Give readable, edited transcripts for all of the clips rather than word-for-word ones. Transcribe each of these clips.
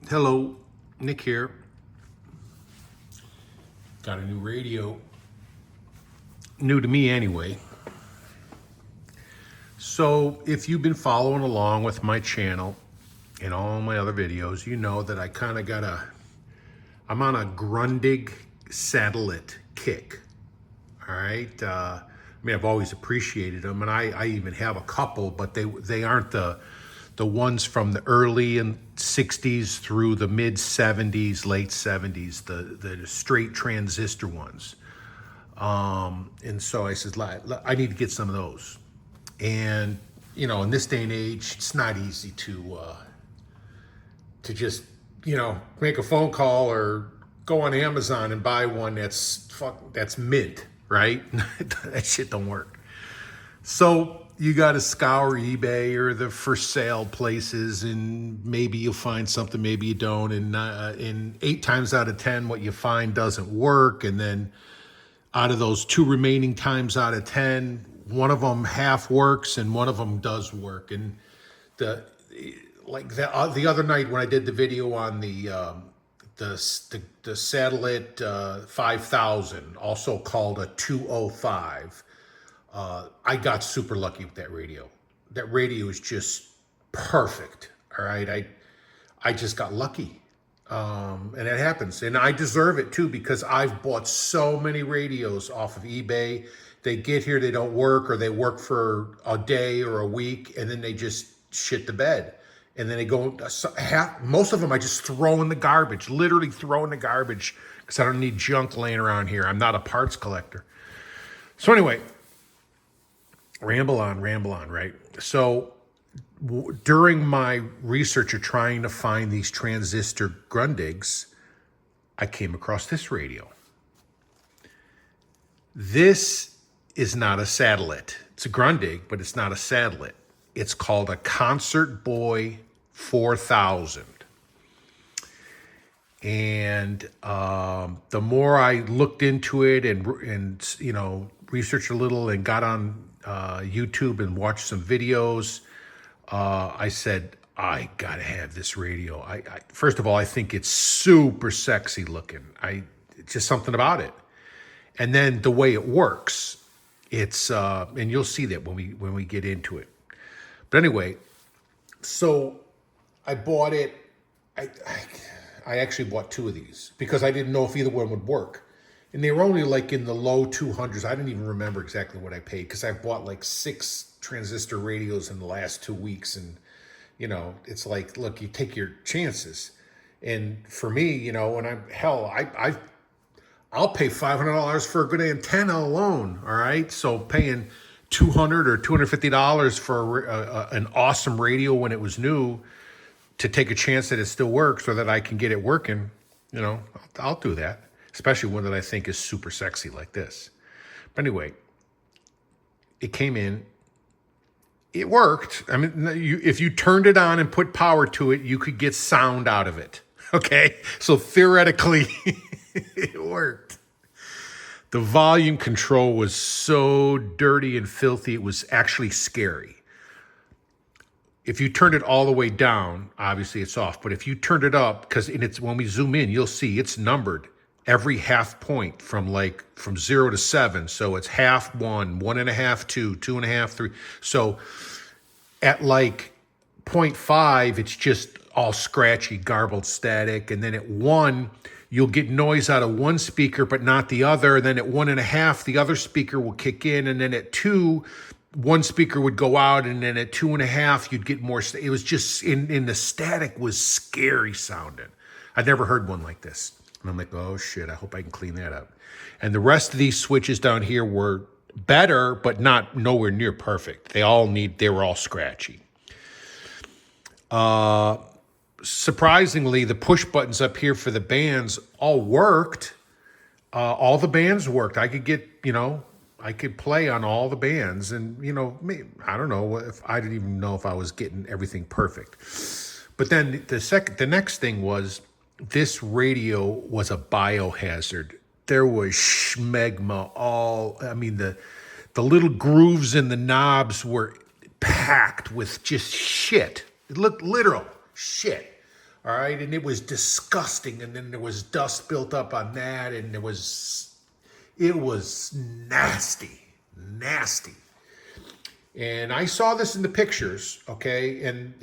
Hello, Nick here. Got a new radio. New to me anyway. So if you've been following along with my channel and all my other videos, you know that I'm on a Grundig satellite kick. All right. I've always appreciated them, and I even have a couple, but they aren't the ones from the early and 60s through the mid 70s, late 70s, the straight transistor ones. And so I said, I need to get some of those. And, in this day and age, it's not easy to just, make a phone call or go on Amazon and buy one that's mint, right? That shit don't work. So you got to scour eBay or the for sale places, and maybe you'll find something, maybe you don't. And 8 times out of 10, what you find doesn't work. And then out of those 2 remaining times out of 10, one of them half works and one of them does work. And the other night when I did the video on the satellite 5000, also called a 205. I got super lucky with that radio. That radio is just perfect. All right. I just got lucky. And it happens. And I deserve it too, because I've bought so many radios off of eBay. They get here, they don't work, or they work for a day or a week, and then they just shit the bed. And then they go, most of them I just throw in the garbage, literally throw in the garbage, because I don't need junk laying around here. I'm not a parts collector. So anyway, ramble on, right? So during my research of trying to find these transistor Grundigs, I came across this radio. This is not a satellite. It's a Grundig, but it's not a satellite. It's called a Concert-Boy 4000. And the more I looked into it and researched a little and got on YouTube and watched some videos, I said, I gotta have this radio. First of all, I think it's super sexy looking. It's just something about it. And then the way it works, it's and you'll see that when we get into it. But anyway, so I bought it. I actually bought 2 of these because I didn't know if either one would work. And they were only like in the low 200s. I didn't even remember exactly what I paid, because I've bought like 6 transistor radios in the last 2 weeks. And, it's like, look, you take your chances. And for me, when I'll pay $500 for a good antenna alone. All right. So paying $200 or $250 for an awesome radio when it was new, to take a chance that it still works or that I can get it working, I'll do that. Especially one that I think is super sexy like this. But anyway, it came in. It worked. I mean, if you turned it on and put power to it, you could get sound out of it. Okay? So theoretically, it worked. The volume control was so dirty and filthy, it was actually scary. If you turned it all the way down, obviously it's off. But if you turned it up, because when we zoom in, you'll see it's numbered. Every half point from 0 to 7. So it's half 1, 1.5, 2, 2.5, 3. So at 0.5, it's just all scratchy, garbled static. And then at 1, you'll get noise out of one speaker, but not the other. And then at 1.5, the other speaker will kick in. And then at 2, one speaker would go out. And then at 2.5, you'd get more. It was just in the static was scary sounding. I'd never heard one like this. And I'm like, oh shit, I hope I can clean that up. And the rest of these switches down here were better, but nowhere near perfect. They were all scratchy. Surprisingly, the push buttons up here for the bands all worked. All the bands worked. I could play on all the bands, and I don't know I didn't even know if I was getting everything perfect. But then the next thing was, this radio was a biohazard. There was schmegma the little grooves in the knobs were packed with just shit. It looked literal shit. All right, and it was disgusting. And then there was dust built up on that, and it was nasty, nasty. And I saw this in the pictures, okay? And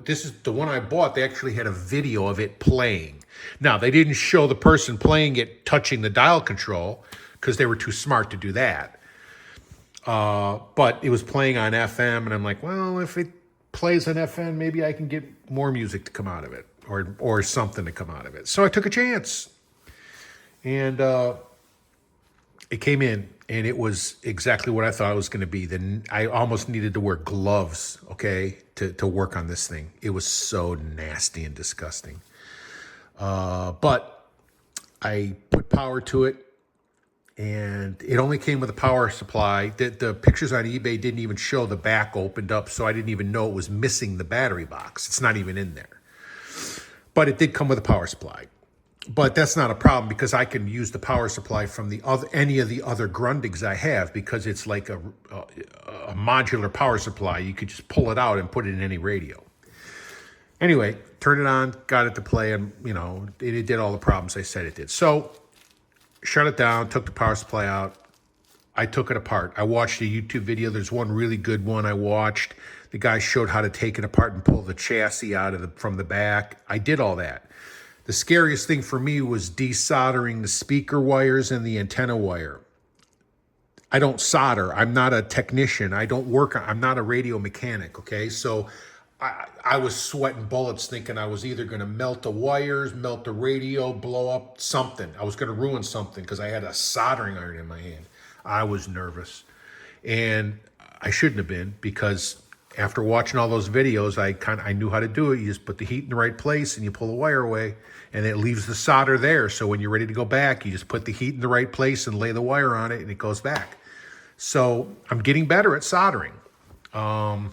this is the one I bought. They actually had a video of it playing. Now, they didn't show the person playing it touching the dial control because they were too smart to do that. But it was playing on FM, and I'm like, well, if it plays on FM, maybe I can get more music to come out of it, or something to come out of it. So I took a chance, and it came in, and it was exactly what I thought it was going to be. Then I almost needed to wear gloves, okay, to work on this thing. It was so nasty and disgusting. But I put power to it, and it only came with a power supply. The pictures on eBay didn't even show the back opened up, so I didn't even know it was missing the battery box. It's not even in there. But it did come with a power supply. But that's not a problem because I can use the power supply from any of the other Grundigs I have, because it's like a modular power supply. You could just pull it out and put it in any radio. Anyway, turned it on, got it to play, and it did all the problems I said it did. So shut it down, took the power supply out. I took it apart. I watched a YouTube video. There's one really good one I watched. The guy showed how to take it apart and pull the chassis out from the back. I did all that. The scariest thing for me was desoldering the speaker wires and the antenna wire. I don't solder. I'm not a technician. I'm not a radio mechanic, okay? So I was sweating bullets thinking I was either going to melt the wires, melt the radio, blow up something. I was going to ruin something because I had a soldering iron in my hand. I was nervous. And I shouldn't have been, because after watching all those videos, I knew how to do it. You just put the heat in the right place and you pull the wire away, and it leaves the solder there. So when you're ready to go back, you just put the heat in the right place and lay the wire on it, and it goes back. So I'm getting better at soldering. I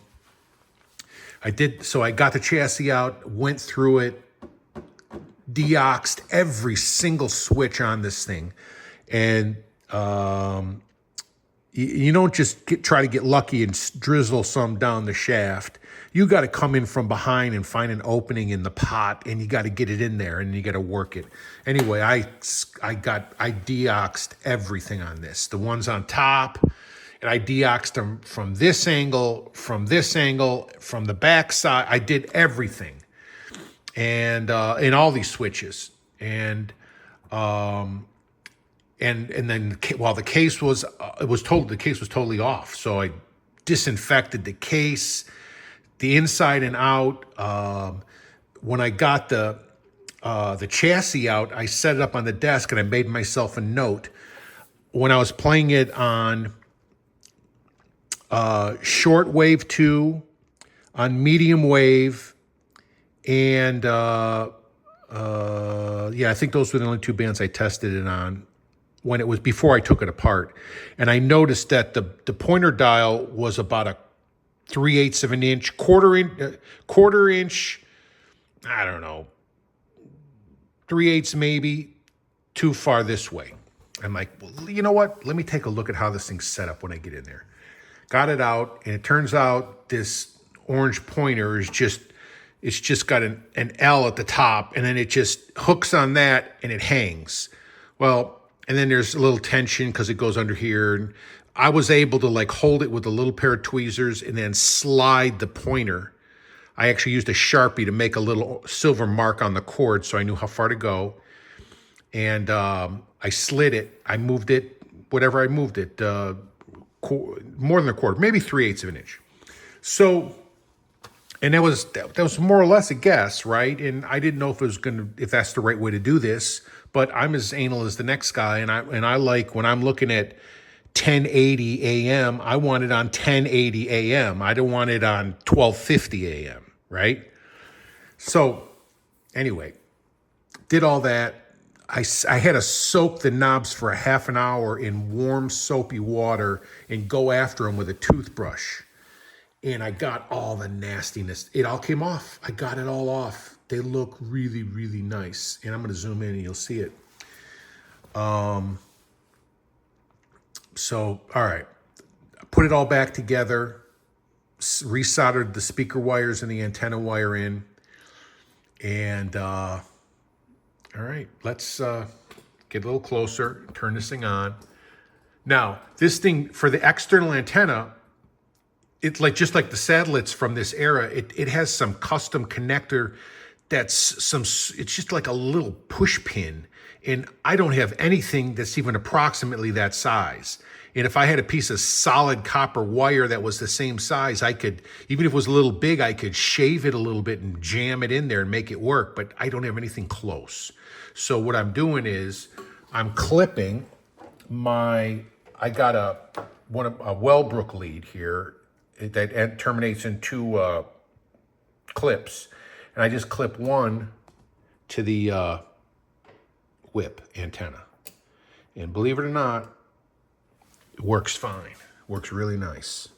got the chassis out, went through it, deoxed every single switch on this thing. And you don't just try to get lucky and drizzle some down the shaft. You got to come in from behind and find an opening in the pot, and you got to get it in there, and you got to work it. Anyway, I deoxed everything on this. The ones on top, and I deoxed them from this angle, from the back side. I did everything, and in all these switches, and then while the case was the case was totally off. So I disinfected the case, the inside and out. When I got the chassis out, I set it up on the desk, and I made myself a note. When I was playing it on Shortwave 2, on medium wave, and I think those were the only two bands I tested it on when it was before I took it apart. And I noticed that the pointer dial was about a 3/8 of an inch, quarter inch, I don't know, 3/8 maybe, too far this way. I'm like, well, you know what? Let me take a look at how this thing's set up when I get in there. Got it out, and it turns out this orange pointer is it's just got an L at the top, and then it just hooks on that, and it hangs. Well, and then there's a little tension because it goes under here. And I was able to hold it with a little pair of tweezers and then slide the pointer. I actually used a Sharpie to make a little silver mark on the cord so I knew how far to go. And I slid it. I moved it, whatever I moved it, more than a quarter, maybe 3/8 of an inch. So, and that was more or less a guess, right? And I didn't know if that's the right way to do this, but I'm as anal as the next guy, and I like, when I'm looking at 1080 AM, I want it on 1080 AM. I don't want it on 1250 AM, right? So anyway, did all that. I had to soak the knobs for a half an hour in warm, soapy water and go after them with a toothbrush. And I got all the nastiness. It all came off. I got it all off. They look really, really nice. And I'm going to zoom in and you'll see it. So, all right. I put it all back together, resoldered the speaker wires and the antenna wire in. And all right, let's get a little closer, turn this thing on. Now, this thing, for the external antenna, it's like just like the satellites from this era, it has some custom connector it's just like a little push pin. And I don't have anything that's even approximately that size. And if I had a piece of solid copper wire that was the same size, I could, even if it was a little big, I could shave it a little bit and jam it in there and make it work, but I don't have anything close. So what I'm doing is I'm clipping I got a Wellbrook lead here that terminates in two clips. And I just clip one to the whip antenna. And believe it or not, it works fine. Works really nice.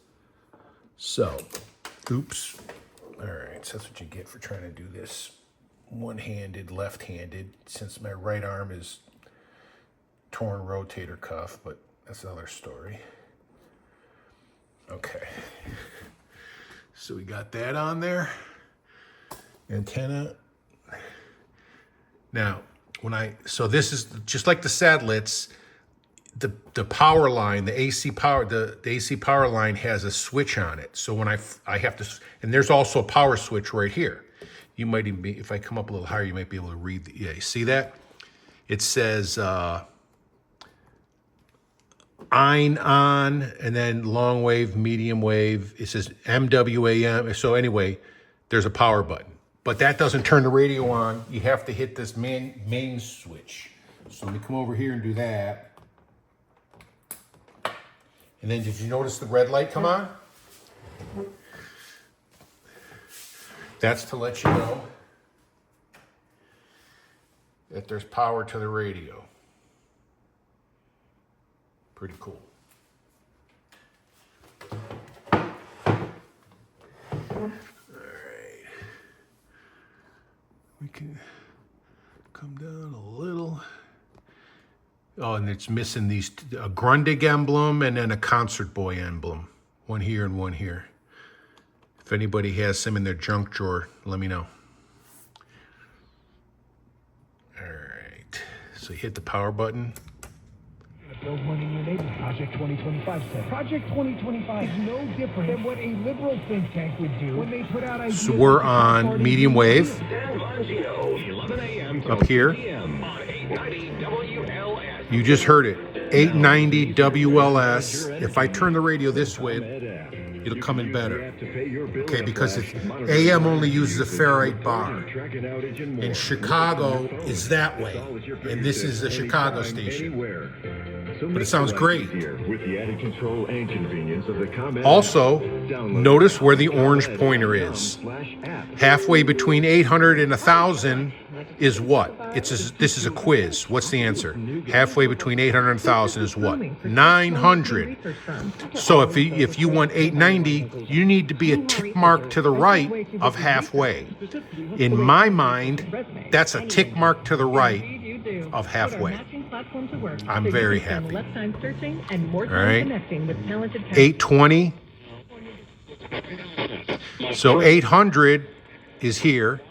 So, oops. All right, so that's what you get for trying to do this one-handed, left-handed, since my right arm is torn rotator cuff, but that's another story. Okay. So we got that on there. Antenna. Now, so this is just like the satellites, the power line, the AC power, the AC power line has a switch on it. So when I have to, and there's also a power switch right here. You might even be, if I come up a little higher, you might be able to read yeah, you see that? It says ein on, and then long wave, medium wave. It says MWAM. So anyway, there's a power button. But that doesn't turn the radio on. You have to hit this main switch. So let me come over here and do that. And then did you notice the red light come on? That's to let you know that there's power to the radio. Pretty cool. We can come down a little. Oh, and it's missing these, a Grundig emblem and then a Concert-Boy emblem. One here and one here. If anybody has some in their junk drawer, let me know. All right, so hit the power button. Build money in your neighborhood. Project 2025 said. Project 2025 is no different than what a liberal think tank would do when they put out ideas. So we're on medium wave. Up here. You just heard it. 890 WLS. If I turn the radio this way, it'll come in better. Okay, because AM only uses a ferrite bar. And Chicago is that way. And this is a Chicago station. But it sounds great. Also, notice where the orange pointer is. Halfway between 800 and 1,000 is what? This is a quiz. What's the answer? Halfway between 800 and 1,000 is what? 900. So if you want 890, you need to be a tick mark to the right of halfway. In my mind, that's a tick mark to the right of halfway. I'm very happy. All right. 820. So 800 is here.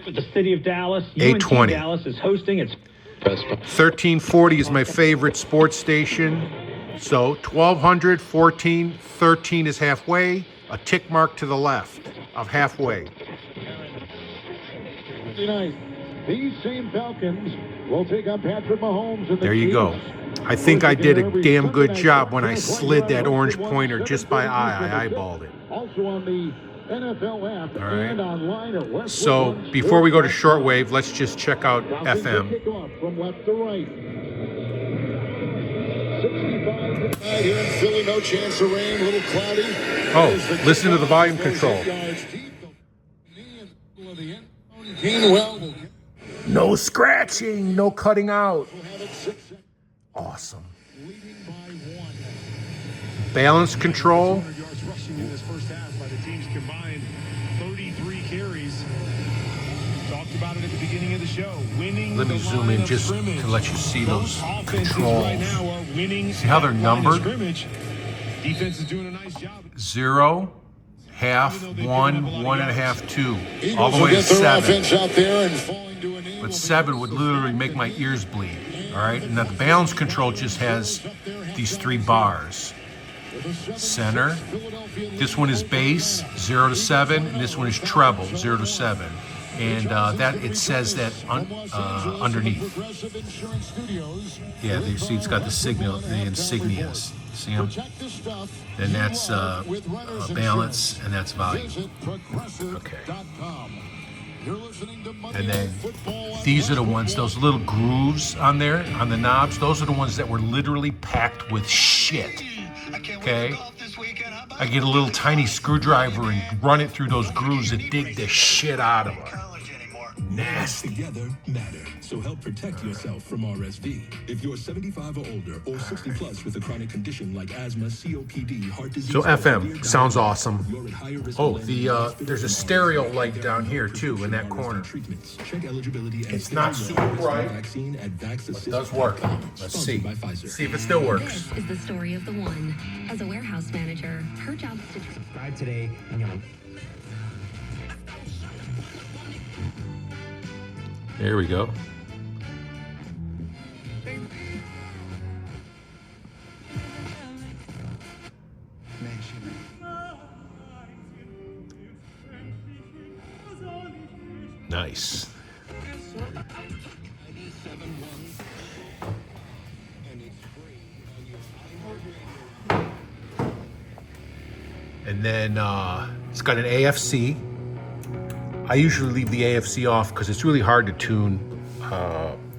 The city of Dallas, 820. Dallas is hosting its 1340 is my favorite sports station. So 1200, 14, 13 is halfway. A tick mark to the left of halfway. These same Falcons will take on Patrick Mahomes. And there you go. I think I did a damn good job when I slid that orange pointer just by eye. I eyeballed it. Also on the NFL app and online at West. So before we go to shortwave, let's just check out FM. From left to right. 65 here in Philly, no chance of rain, a little cloudy. Oh, listen to the volume control. No scratching, no cutting out. Awesome. Balance control. In this first half by the team's combined 33 carries. Talked about it at the beginning of the show. Winning. Let me zoom in just to let you see those controls. Right now are winning. See how they're numbered? Defense is doing a nice job. 0, half, 1, 1.5, 2, all the way to 7. But 7 would literally make my ears bleed. All right, now the balance control just has these 3 bars. Center. This one is bass, 0 to 7, and this one is treble, 0 to 7. And that it says that underneath. Yeah, you see it's got the signal, the insignias. See them? And that's balance, and that's volume. Okay. And then these are the ones, those little grooves on there, on the knobs, those are the ones that were literally packed with shit. Okay? I get a little tiny screwdriver and run it through those grooves and dig the shit out of them. Nasty. Together matter. So help protect yourself from RSV. If you're 75 or older or 60 plus with a chronic condition like asthma, COPD, heart disease. So FM sounds awesome. Oh, there's a stereo light down here too in that corner. It's not super bright, but it does work. Let's see. See if it still works. This is the story of the one. As a warehouse manager, her job is to Subscribe today, and you'll. There we go. Nice. And then it's got an AFC. I usually leave the AFC off because it's really hard to tune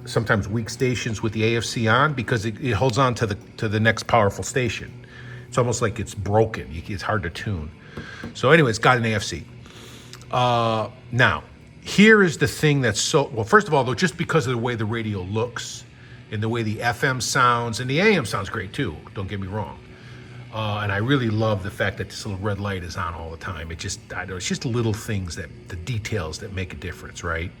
sometimes weak stations with the AFC on because it holds on to the next powerful station. It's almost like it's broken. It's hard to tune. So anyway, it's got an AFC. Now, here is the thing that's so, well, first of all, though, just because of the way the radio looks and the way the FM sounds, and the AM sounds great too, don't get me wrong. And I really love the fact that this little red light is on all the time. It just, I don't know, it's just little things the details that make a difference, right?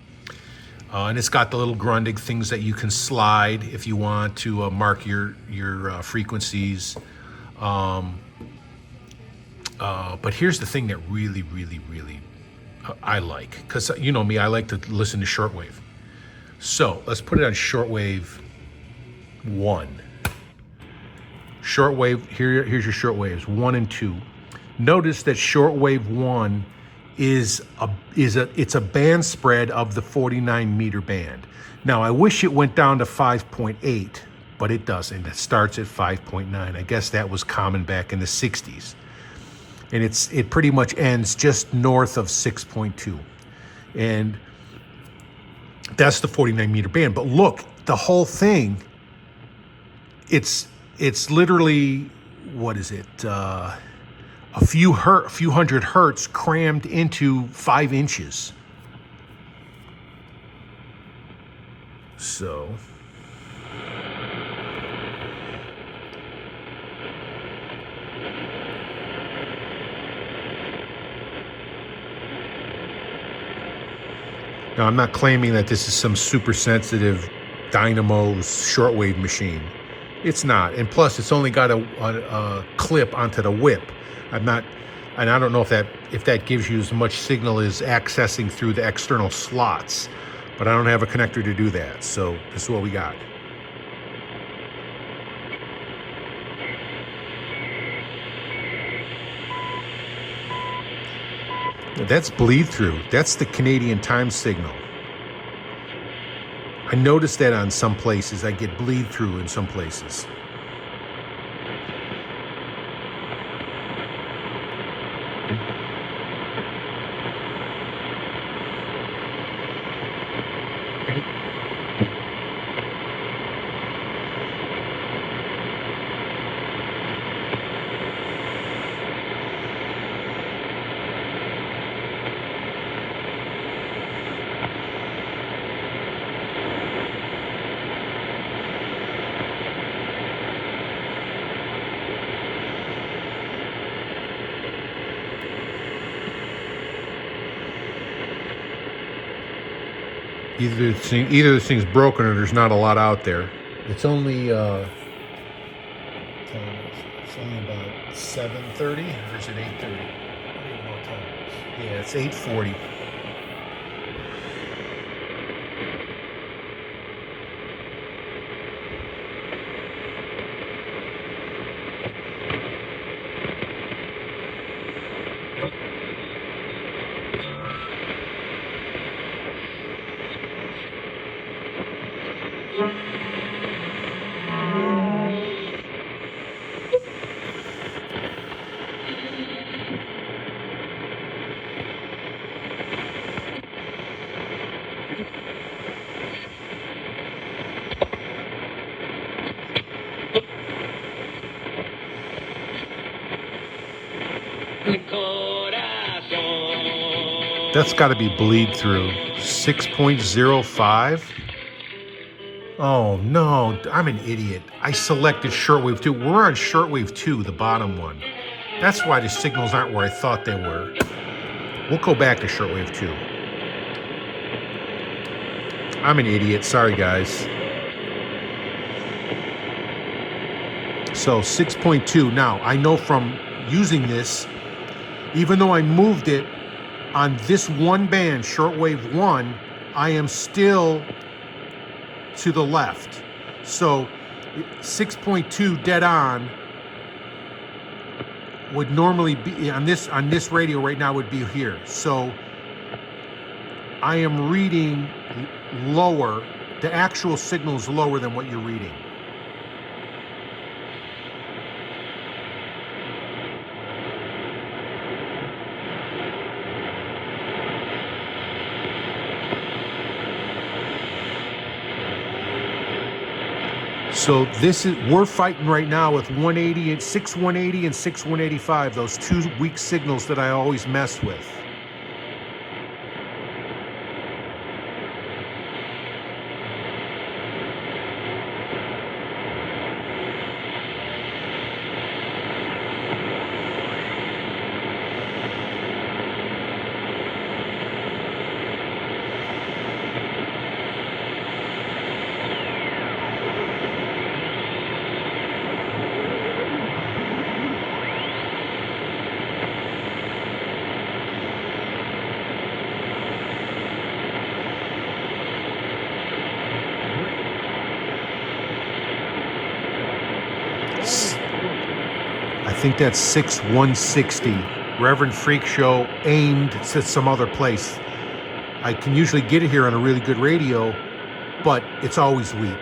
And it's got the little Grundig things that you can slide if you want to mark your frequencies. But here's the thing that really, really, really I like, because you know me, I like to listen to shortwave. So let's put it on shortwave 1. Shortwave, here's your shortwaves 1 and 2. Notice that shortwave 1 it's a band spread of the 49 meter band. Now I wish it went down to 5.8, but it doesn't. It starts at 5.9. I guess that was common back in the 60s. And it pretty much ends just north of 6.2. And that's the 49 meter band. But look, the whole thing, it's literally, what is it? A few hundred hertz crammed into 5 inches. So. Now, I'm not claiming that this is some super sensitive dynamo shortwave machine. It's not. And plus, it's only got a clip onto the whip. And I don't know if that gives you as much signal as accessing through the external slots. But I don't have a connector to do that. So this is what we got. That's bleed through. That's the Canadian time signal. I noticed that on some places. I get bleed through in some places. Either the thing's broken or there's not a lot out there. It's only about 7:30, or is it 8:30? Yeah, it's 840. That's got to be bleed through. 6.05. Oh no, I'm an idiot. I selected shortwave 2. We're on shortwave 2, the bottom one. That's why the signals aren't where I thought they were. We'll go back to shortwave 2. I'm an idiot. Sorry, guys. So 6.2. Now, I know from using this, even though I moved it on this one band, shortwave 1, I am still to the left. So 6.2 dead on would normally be on this radio right now would be here. So I am reading lower. The actual signal is lower than what you're reading. So we're fighting right now with 180 and 6180 and 6185, those two weak signals that I always mess with. I think that's 6160. Reverend Freak Show aimed to some other place. I can usually get it here on a really good radio, but it's always weak.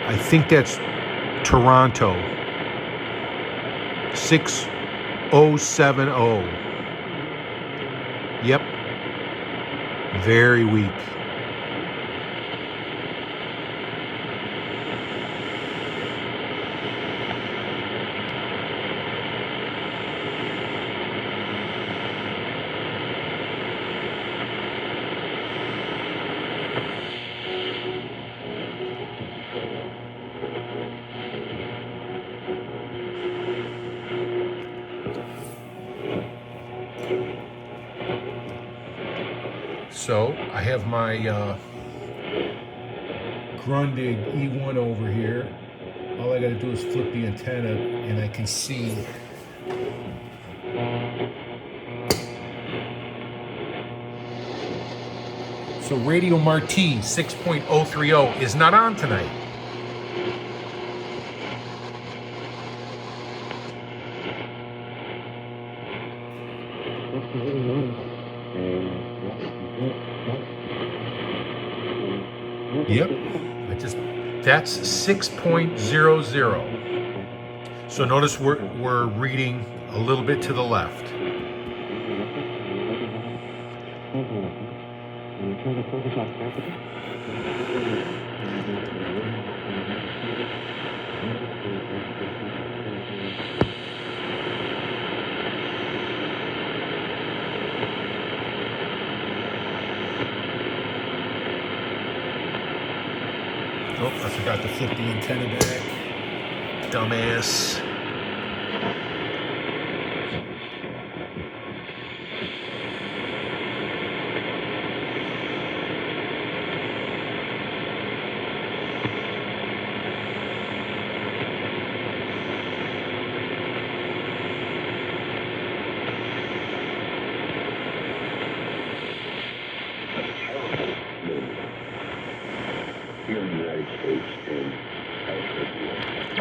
I think that's Toronto. 6070. Yep. Very weak. So I have my Grundig E1 over here. All I got to do is flip the antenna and I can see. So Radio Marti 6.030 is not on tonight. Yep, that's 6.00. So notice we're reading a little bit to the left. Forgot to flip the antenna back. Dumbass.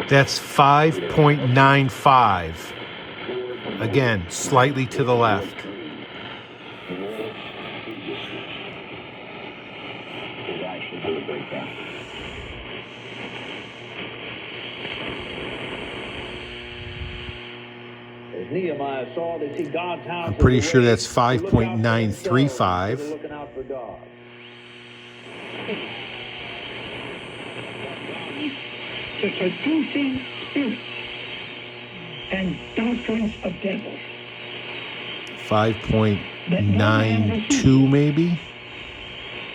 That's 5.95. Again, slightly to the left. Nehemiah saw they see God's house. I'm pretty sure that's 5.935. Looking out for God. To seducing spirits and doctrines of devils. 5.92 maybe.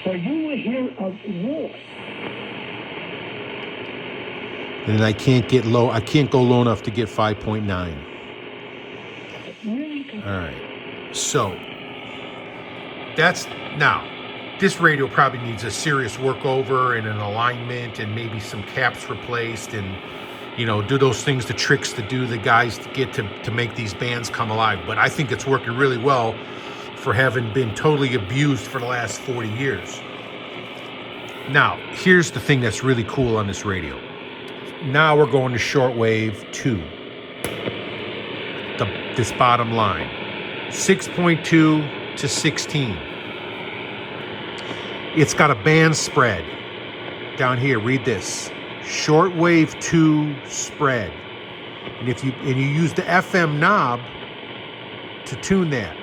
For you will hear of war. And I can't get low. I can't go low enough to get 5.9. All right. So that's now. This radio probably needs a serious workover and an alignment and maybe some caps replaced and, you know, do those things, the tricks to do the guys to get to make these bands come alive. But I think it's working really well for having been totally abused for the last 40 years. Now, here's the thing that's really cool on this radio. Now we're going to shortwave 2. This bottom line. 6.2 to 16. It's got a band spread down here. Read this. Shortwave 2 spread. And if you use the FM knob to tune that.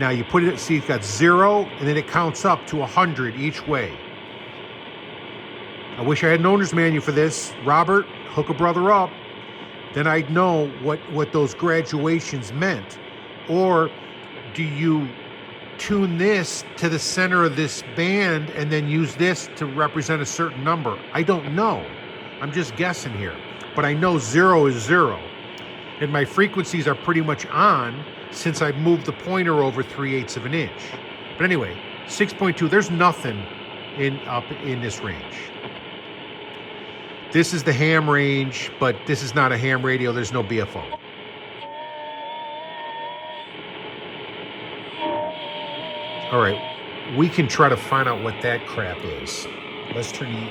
Now you put it, see it's got 0 and then it counts up to 100 each way. I wish I had an owner's manual for this. Robert, hook a brother up. Then I'd know what those graduations meant. Or do you tune this to the center of this band and then use this to represent a certain number? I don't know. I'm just guessing here. But I know 0 is 0. And my frequencies are pretty much on since I've moved the pointer over 3/8 of an inch. But anyway, 6.2, there's nothing up in this range. This is the ham range, but this is not a ham radio. There's no BFO. All right, we can try to find out what that crap is. Let's turn the...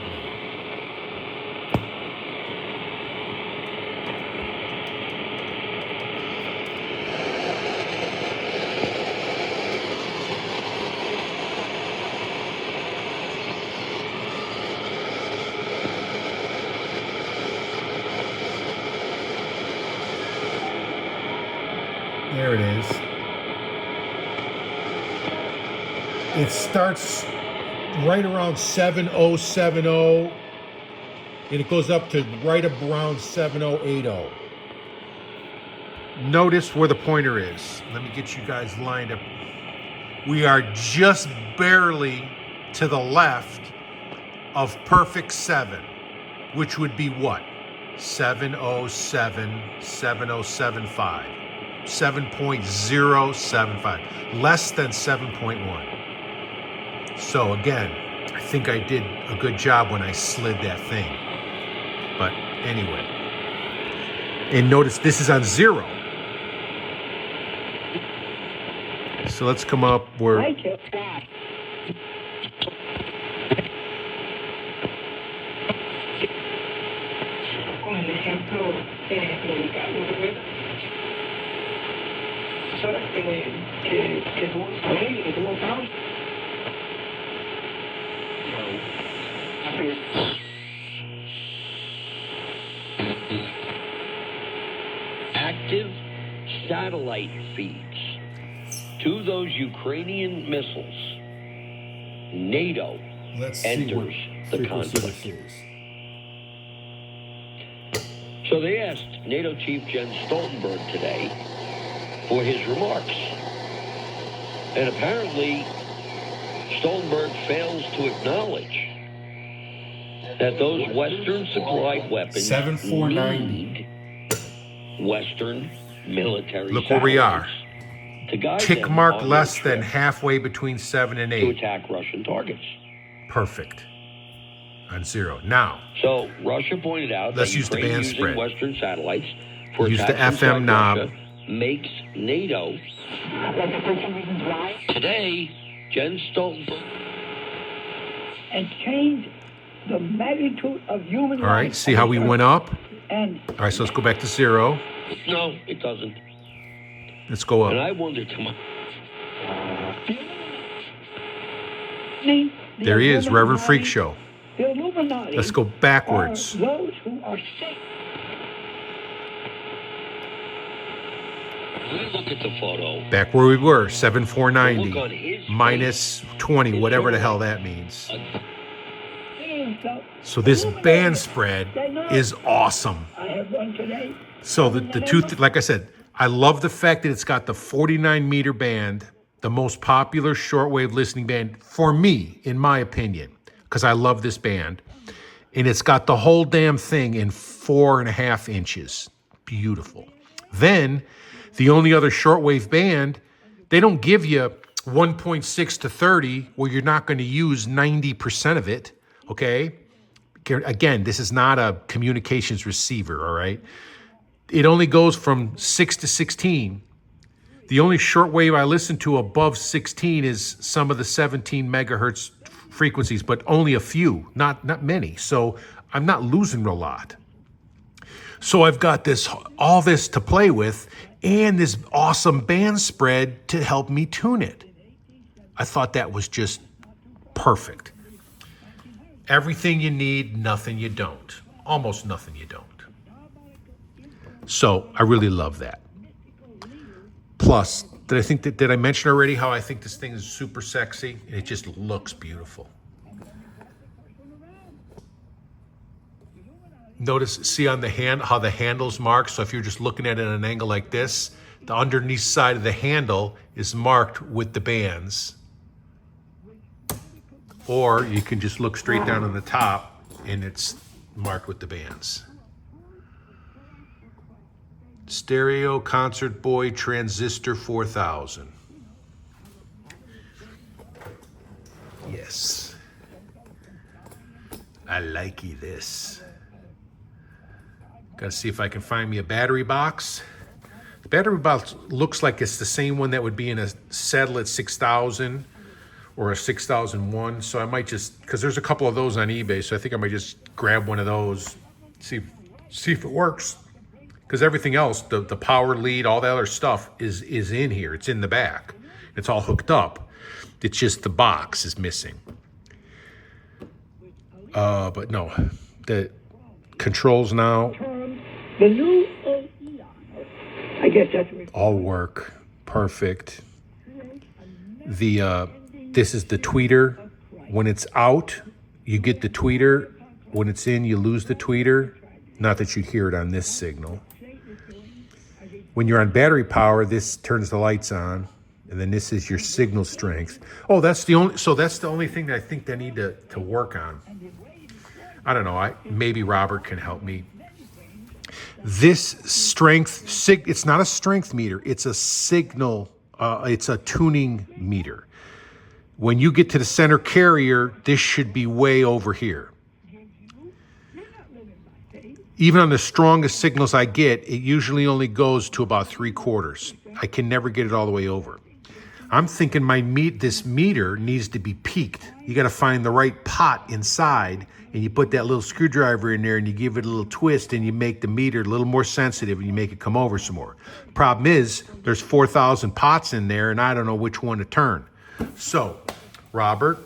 There it is. It starts right around 7070 and it goes up to right around 7080. Notice where the pointer is. Let me get you guys lined up. We are just barely to the left of perfect 7, which would be what? 707, 7075. 7.075, less than 7.1. So again, I think I did a good job when I slid that thing. But anyway, and notice this is on 0. So let's come up where... Active satellite feeds to those Ukrainian missiles. NATO enters the conflict. So they asked NATO Chief Jens Stoltenberg today for his remarks. And apparently, Stoltenberg fails to acknowledge that those Western supplied weapons 7490. need Western military Look where we are. satellites to guide Tick them mark on less their than trip halfway between 7 and to 8. attack Russian targets. Perfect. On 0. Now, So Russia pointed out let's that use the Ukraine band using spread. Western satellites for Use the attacks FM inside knob. Russia makes NATO. Today, Jen Stoltenberg. And change the magnitude of human all right, see how we went up? And All right, so let's go back to 0. No, it doesn't. Let's go And up. I wonder to my. There he is, Reverend Freak Show. The Illuminati Let's go backwards. are those who are sick. We look at the photo. Back where we were, Look on 7490 his minus 20, whatever the hell that means. So, So this band spread is awesome. I have one today. So the two, like I said, I love the fact that it's got the 49 meter band, the most popular shortwave listening band for me, in my opinion, because I love this band. And it's got the whole damn thing in 4.5 inches. Beautiful. Then the only other shortwave band, they don't give you 1.6 to 30 where you're not going to use 90% of it. Okay. Again, this is not a communications receiver. All right. It only goes from 6 to 16. The only shortwave I listen to above 16 is some of the 17 megahertz frequencies, but only a few, not many. So I'm not losing a lot. So I've got all this to play with and this awesome band spread to help me tune it. I thought that was just perfect. Everything you need, nothing you don't. Almost nothing you don't. So I really love that. Plus, did I mention already how I think this thing is super sexy? And it just looks beautiful. Notice, see on the hand, how the handle's marked. So if you're just looking at it at an angle like this, the underneath side of the handle is marked with the bands. Or you can just look straight down on the top and it's marked with the bands. Stereo Concert-Boy Transistor 4000. Yes. I likey this. Gotta see if I can find me a battery box. The battery box looks like it's the same one that would be in a Satellite 6000 or a 6001. So I might just, because there's a couple of those on eBay, so I think I might just grab one of those, see if it works. Because everything else, the power lead, all that other stuff is in here. It's in the back. It's all hooked up. It's just the box is missing. But no, the controls now. The new I guess that's all work perfect. This is the tweeter. When it's out, you get the tweeter. When it's in, you lose the tweeter. Not that you hear it on this signal. When you're on battery power, this turns the lights on, and then this is your signal strength. Oh, that's the only thing that I think they need to work on. I don't know. Maybe Robert can help me. This strength, it's not a strength meter. It's a signal. It's a tuning meter. When you get to the center carrier, this should be way over here. Even on the strongest signals I get, it usually only goes to about 3/4. I can never get it all the way over. I'm thinking this meter needs to be peaked. You got to find the right pot inside, and you put that little screwdriver in there, and you give it a little twist, and you make the meter a little more sensitive, and you make it come over some more. Problem is, there's 4,000 pots in there, and I don't know which one to turn. So, Robert,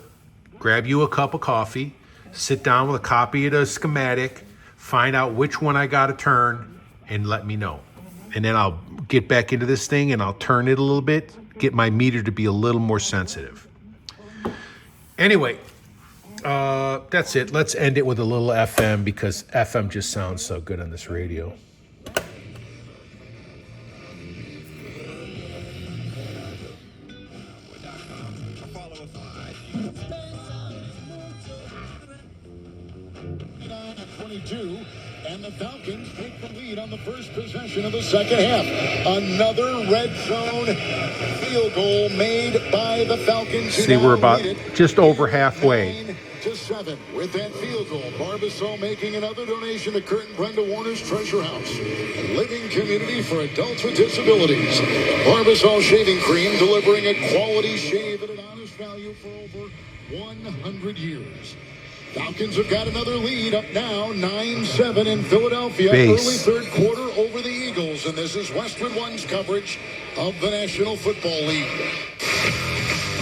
grab you a cup of coffee, sit down with a copy of the schematic, find out which one I got to turn, and let me know. And then I'll get back into this thing, and I'll turn it a little bit, get my meter to be a little more sensitive. Anyway, that's it. Let's end it with a little FM because FM just sounds so good on this radio. And the Falcons take the lead on the first possession of the second half. Another red zone field goal made by the Falcons. See, we're about just over halfway. 9-7 with that field goal. Barbasol making another donation to Kurt and Brenda Warner's Treasure House, a living community for adults with disabilities. Barbasol shaving cream, delivering a quality shave at an honest value for over 100 years. Falcons have got another lead up now, 9-7 in Philadelphia. Base. Early third quarter over the Eagles, and this is Westwood One's coverage of the National Football League.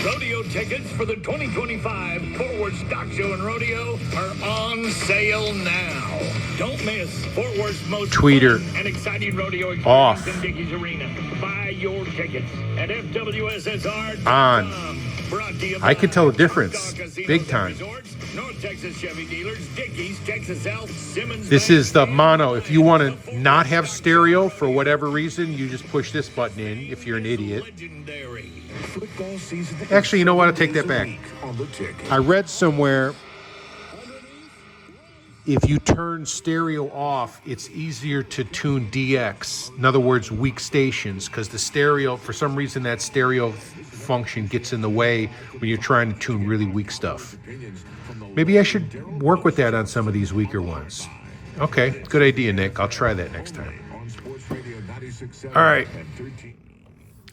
Rodeo tickets for the 2025 Fort Worth Stock Show and Rodeo are on sale now. Don't miss Fort Worth's most Tweeter fun and exciting rodeo experience off. in Dickies Arena. Buy your tickets at FWSSR.com. On. Brought to you I by can tell the difference, Hard Rock Casinos big and time. Resorts, North Texas Chevy Dealers, Dickies, Texas Health, Simmons. This Bank, is the and mono. If you want Lions. to not have stereo for whatever reason, you just push this button in if you're an idiot. Legendary. Actually, you know what? I'll take that back. I read somewhere if you turn stereo off, it's easier to tune DX. In other words, weak stations, because the stereo, for some reason, that stereo function gets in the way when you're trying to tune really weak stuff. Maybe I should work with that on some of these weaker ones. Okay, good idea, Nick. I'll try that next time. All right.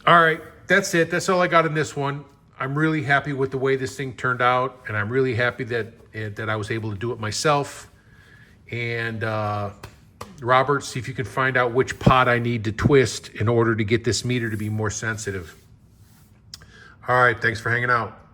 All right, that's it. That's all I got in this one. I'm really happy with the way this thing turned out, and I'm really happy that I was able to do it myself. And Robert, see if you can find out which pot I need to twist in order to get this meter to be more sensitive. All right, thanks for hanging out.